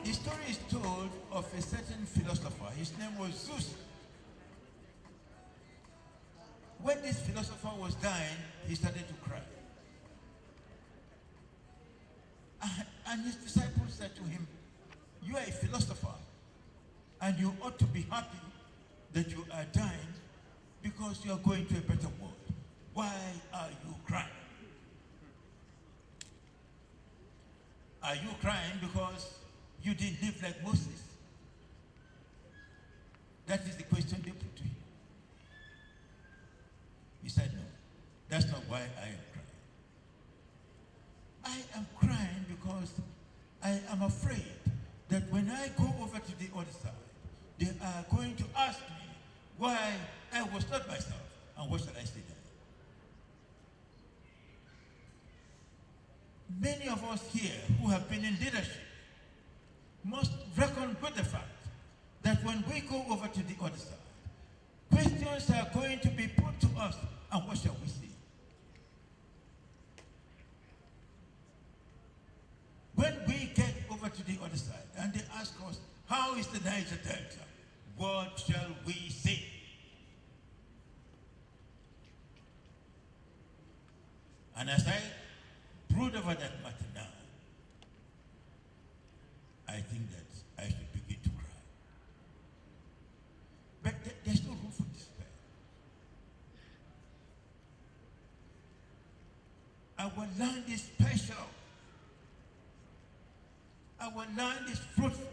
The story is told of a certain philosopher. His name was Zeus. When this philosopher was dying, he started to cry. And his disciples said to him, "You are a philosopher, and you ought to be happy that you are dying because you are going to a better world. Why are you crying? Are you crying because you didn't live like Moses?" That is the question they put to him. He said, "No, that's not why I am crying. I am crying because I am afraid that when I go over to the other side, they are going to ask me why I was not myself, and what shall I say then?" Many of us here who have been in leadership must reckon with the fact that when we go over to the other side, questions are going to be put to us, and what shall we say? When we get over to the other side and they ask us, "How is the Niger Delta?" what shall we say? And as I brood over that matter now, I think that I should begin to cry. But there's no room for despair. Our land is special. Our land is fruitful.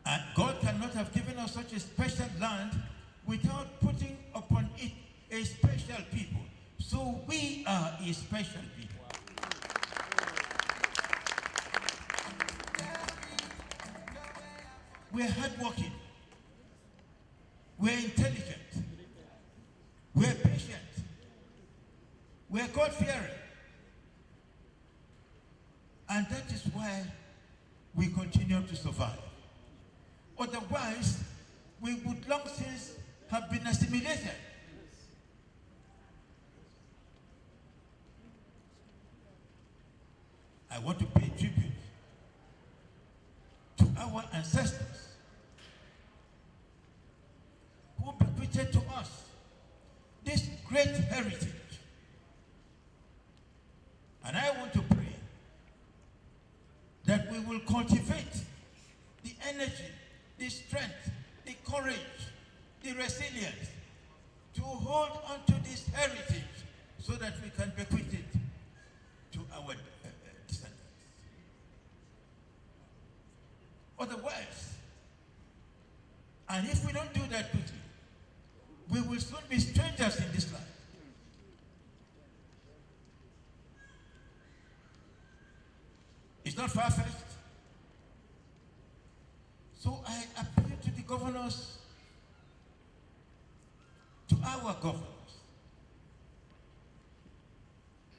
And God cannot have given us such a special land without putting upon it a special people. So we are a special people. We're hardworking. We're intelligent. We're patient. We're God-fearing. And that is why we continue to survive. Otherwise, we would long since have been assimilated. I want to pay tribute to our ancestors who bequeathed to us this great heritage. And I want to pray that we will cultivate the energy, the strength, the courage, the resilience to hold on to this heritage so that we can bequeath it to our descendants. Otherwise, and if we don't do that quickly, we will soon be strangers in this land. It's not far-fetched. So I appeal to the governors, to our governors,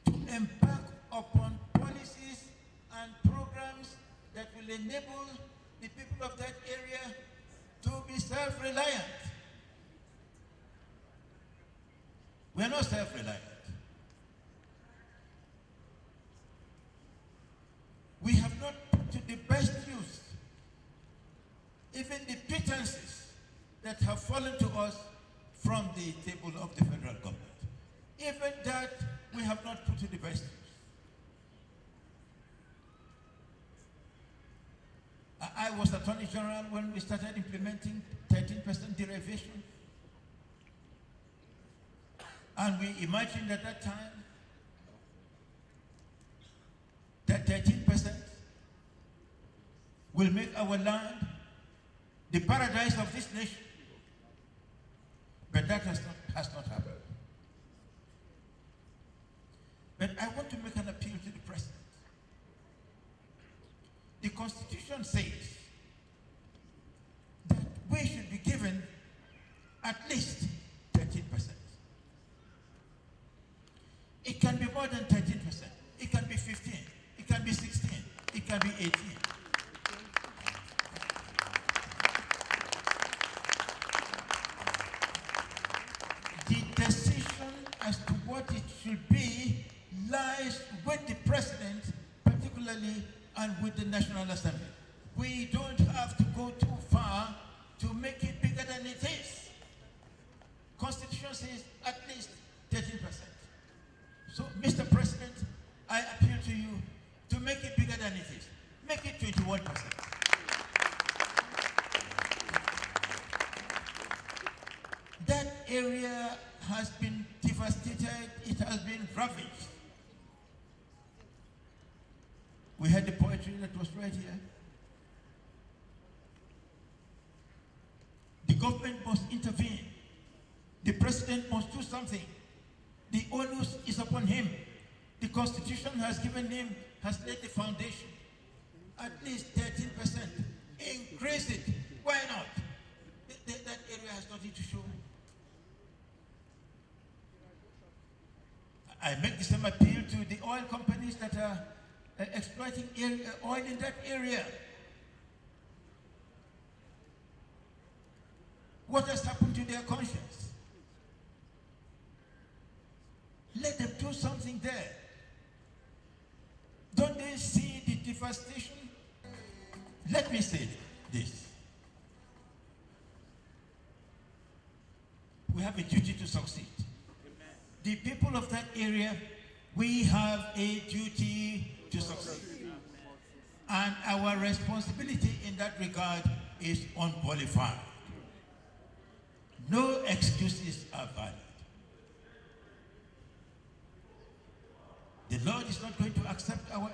to embark upon policies and programs that will enable the people of that area to be self-reliant. We are not self-reliant. We have not put to the best use even the pretenses that have fallen to us from the table of the federal government. Even that we have not put to the best use. I was Attorney General when we started implementing 13% derivation. And we imagined at that time that 13% will make our land the paradise of this nation. But that has not happened. But I want to make an appeal to the President. The Constitution says that we should be given at least 13%. It can be more than 13%. It can be 15. It can be 16. It can be 18. The decision as to what it should be lies with the president, particularly, and with the National Assembly. We don't have to go too far to make it bigger than it is. Constitution says at least 13%. So, Mr. President, I appeal to you to make it bigger than it is. Make it 21%. That area has been devastated, it has been ravaged. We had the poetry that was right here. The government must intervene. The president must do something. The onus is upon him. The Constitution has given him, has laid the foundation. At least 13%. Increase it. Why not? That area has nothing to show. I make the same appeal to the oil companies that are exploiting oil in that area. What has happened to their conscience? Let them do something there. Don't they see the devastation? Let me say this. We have a duty to succeed. The people of that area, we have a duty to succeed. And our responsibility in that regard is unqualified. No excuses are valid. The Lord is not going to accept our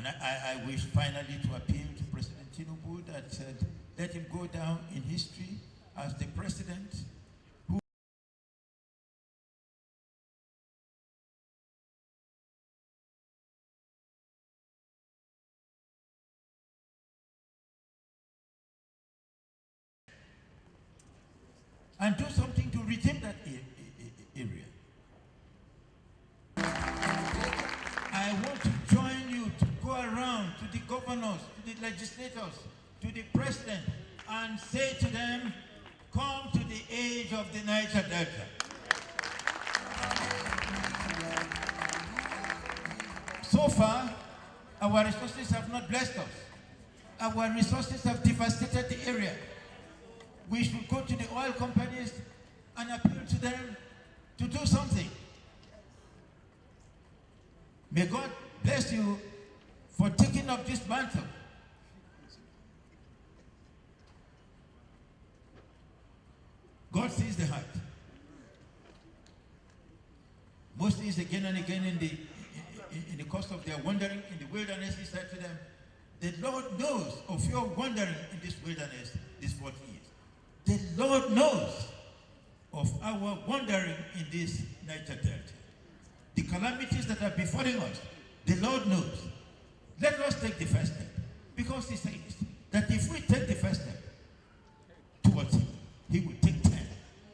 And I wish finally to appeal to President Tinubu that said, let him go down in history as the president who and do something to redeem that area. I want to join you to go around to the governors, to the legislators, to the president, and say to them, come to the age of the Niger Delta. So far, our resources have not blessed us. Our resources have devastated the area. We should go to the oil companies and appeal to them to do something. May God bless you for taking up this mantle. God sees the heart. Mostly is again and again in the course of their wandering in the wilderness, he said to them, the Lord knows of your wandering in this wilderness these 40 years. The Lord knows of our wandering in this Niger Delta. The calamities that are befalling us, the Lord knows. Let us take the first step. Because he says that if we take the first step towards him, he will take 10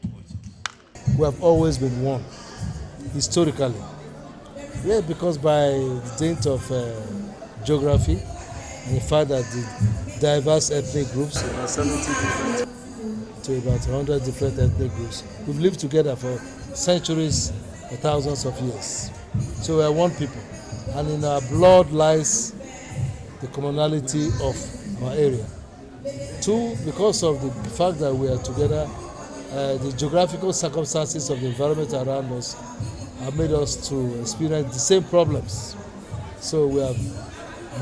towards us. We have always been one, historically. Yeah, because by the dint of geography and the fact that the diverse ethnic groups, about 70 different to about 100 different ethnic groups, we've lived together for centuries, for thousands of years. So we are one people, and in our blood lies the commonality of our area. Two, because of the fact that we are together, the geographical circumstances of the environment around us have made us to experience the same problems. So we have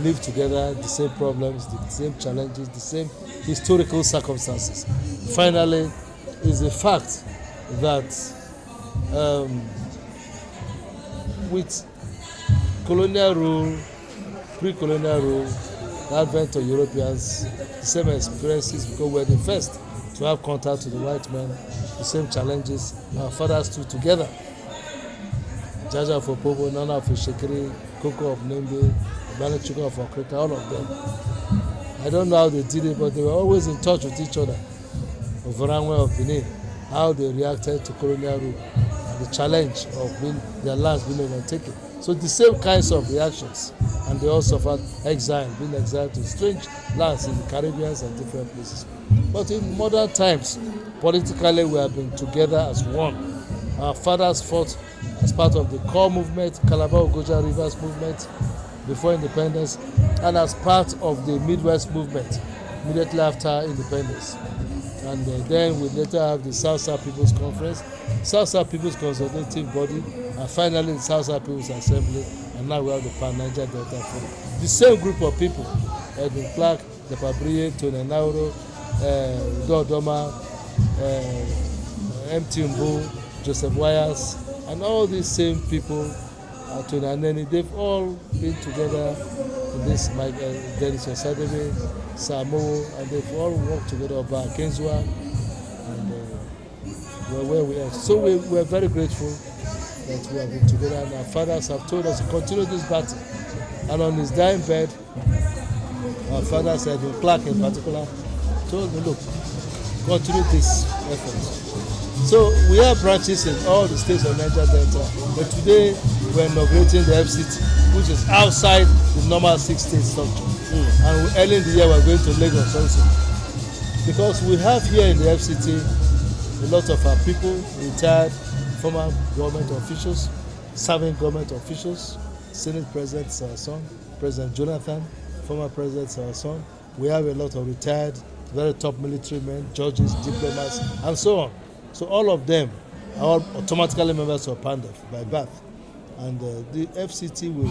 lived together, the same problems, the same challenges, the same historical circumstances. Finally, is the fact that with colonial rule, pre-colonial rule, the advent of Europeans, the same experiences, because we're the first to have contact with the white men, the same challenges our fathers stood together. Jaja of Opobo, Nana of Shekiri, Koko of Nembe, Banachuka of Okrika, all of them. I don't know how they did it, but they were always in touch with each other. Of Varangwe of Benin, how they reacted to colonial rule and the challenge of their lands being overtaken. So the same kinds of reactions, and they also suffered exile, being exiled to strange lands in the Caribbean and different places. But in modern times, politically we have been together as one. Our fathers fought as part of the core movement, Calabar-Ogoja Rivers movement before independence, and as part of the Midwest movement immediately after independence. And then we later have the South-South People's Conference, South-South People's Consultative Body, and finally the South-South People's Assembly, and now we have the Pan-Niger Delta Forum. The same group of people, Edwin Clark, Depabriye, Tony Nauro, Udo Odoma, M.T. Mbu, Joseph Wires, and all these same people, Tony Aneni, they've all been together in this, Dennis Osadebe, Samo, and they've all worked together about Kenzua, and we're where we are. So we're very grateful that we have been together, and our fathers have told us to continue this battle. And on his dying bed, our father said, Clark in particular, told me, look, continue this effort. So we have branches in all the states of Niger Delta, but today we're inaugurating the FCT, which is outside the normal 6-state structure. And early in the year we're going to Lagos also. Because we have here in the FCT a lot of our people, retired former government officials, serving government officials, Senate President Sarson, President Jonathan, former President Sarson. We have a lot of retired, very top military men, judges, diplomats, and so on. So all of them are all automatically members of PANDEF by birth. And the FCT will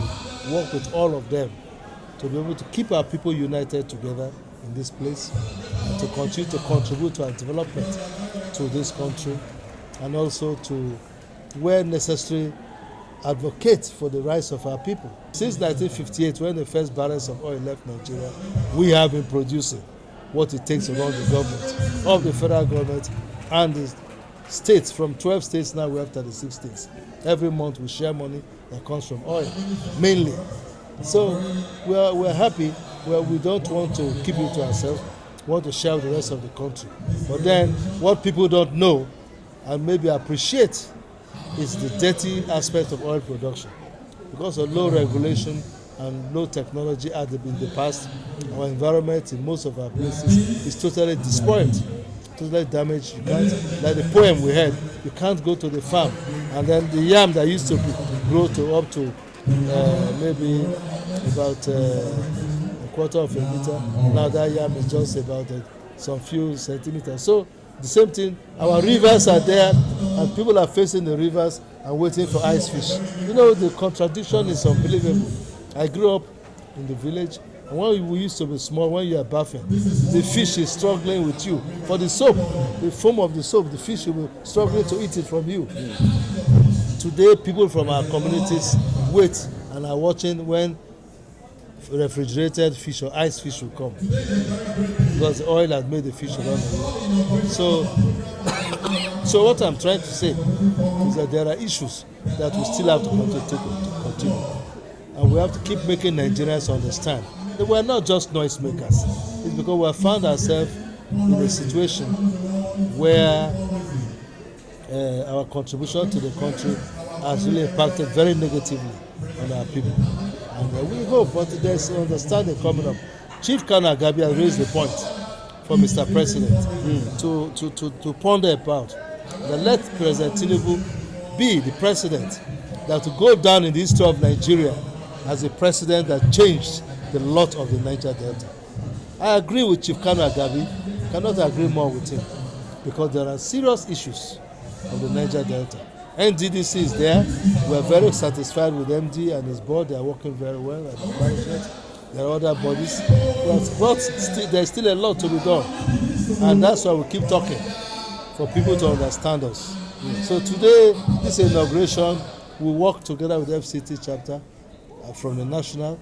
work with all of them to be able to keep our people united together in this place and to continue to contribute to our development to this country, and also to, where necessary, advocate for the rights of our people. Since 1958, when the first barrels of oil left Nigeria, we have been producing what it takes to run the government, of the federal government and the states. From 12 states now we have 36 states. Every month we share money that comes from oil, mainly. So we're happy. We don't want to keep it to ourselves. We want to share with the rest of the country. But then what people don't know and maybe appreciate is the dirty aspect of oil production. Because of low regulation and low technology in the past, our environment in most of our places is totally despoiled, totally damaged. You can't, like the poem we had, you can't go to the farm, and then the yam that used to grow to up to maybe about a quarter of a meter, now that yam is just about some few centimeters. So the same thing, our rivers are there, and people are facing the rivers and waiting for ice fish. You know, the contradiction is unbelievable. I grew up in the village, and when we used to be small, when you are bathing, the fish is struggling with you. For the soap, the foam of the soap, the fish will be struggling to eat it from you. Today, people from our communities wait and are watching when refrigerated fish or ice fish will come, because the oil has made the fish run away. So what I'm trying to say is that there are issues that we still have to continue. And we have to keep making Nigerians understand that we're not just noisemakers. It's because we have found ourselves in a situation where our contribution to the country has really impacted very negatively on our people. And we hope, but there's understanding coming up. Chief Kanu Agabi has raised the point for Mr. President to ponder about that. Let President Tinubu be the president that will go down in the history of Nigeria as a president that changed the lot of the Niger Delta. I agree with Chief Kanu Agabi, cannot agree more with him, because there are serious issues of the Niger Delta. NDDC is there, We are very satisfied with MD and his board. They are working very well at the management. There are other bodies, but there's still a lot to be done, and that's why we keep talking for people to understand us. So today, this inauguration, we work together with the FCT chapter from the national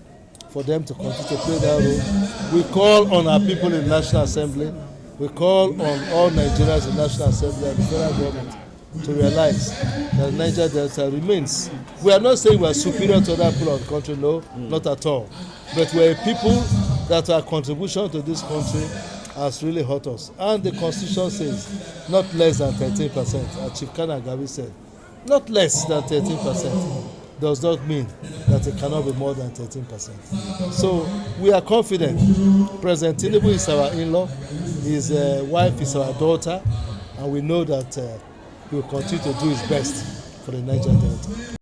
for them to continue to play that role. We call on our people in the National Assembly. We call on all Nigerians in the National Assembly and the federal government to realize that Niger Delta remains. We are not saying we are superior to other people of the country, no, not at all. But we are a people that our contribution to this country has really hurt us. And the Constitution says not less than 13%, as Chief Kanu Agabi said. Not less than 13% does not mean that it cannot be more than 13%. So we are confident. President Tinubu is our in-law, his wife is our daughter, and we know that he will continue to do his best for the Niger Delta.